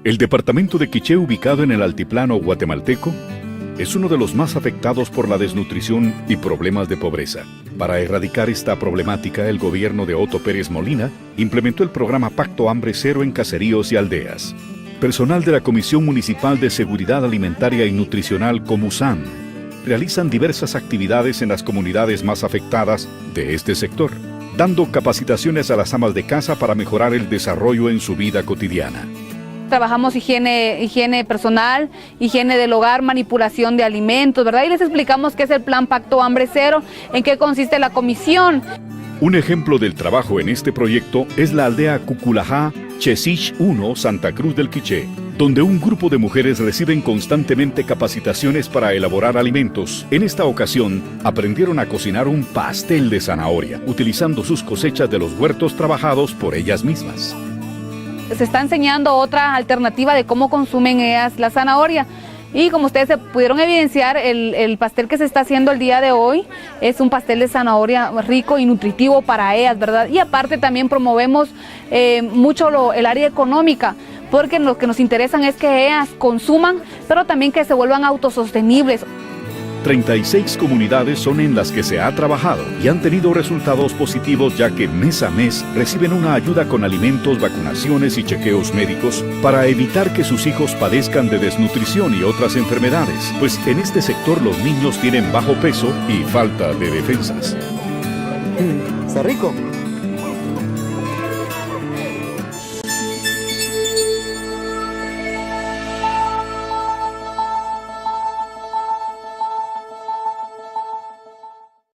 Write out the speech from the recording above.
El departamento de Quiché, ubicado en el altiplano guatemalteco, es uno de los más afectados por la desnutrición y problemas de pobreza. Para erradicar esta problemática, el gobierno de Otto Pérez Molina implementó el programa Pacto Hambre Cero en caseríos y aldeas. Personal de la Comisión Municipal de Seguridad Alimentaria y Nutricional, Comusan, realizan diversas actividades en las comunidades más afectadas de este sector, dando capacitaciones a las amas de casa para mejorar el desarrollo en su vida cotidiana. Trabajamos higiene personal, higiene del hogar, manipulación de alimentos, ¿verdad? Y les explicamos qué es el plan Pacto Hambre Cero, en qué consiste la comisión. Un ejemplo del trabajo en este proyecto es la aldea Cuculajá, Chesich 1, Santa Cruz del Quiché, donde un grupo de mujeres reciben constantemente capacitaciones para elaborar alimentos. En esta ocasión, aprendieron a cocinar un pastel de zanahoria, utilizando sus cosechas de los huertos trabajados por ellas mismas. Se está enseñando otra alternativa de cómo consumen ellas la zanahoria. Y como ustedes se pudieron evidenciar, el pastel que se está haciendo el día de hoy es un pastel de zanahoria rico y nutritivo para ellas, ¿verdad? Y aparte también promovemos mucho el área económica, porque lo que nos interesan es que ellas consuman, pero también que se vuelvan autosostenibles. 36 comunidades son en las que se ha trabajado y han tenido resultados positivos, ya que mes a mes reciben una ayuda con alimentos, vacunaciones y chequeos médicos para evitar que sus hijos padezcan de desnutrición y otras enfermedades, pues en este sector los niños tienen bajo peso y falta de defensas. ¿Está rico?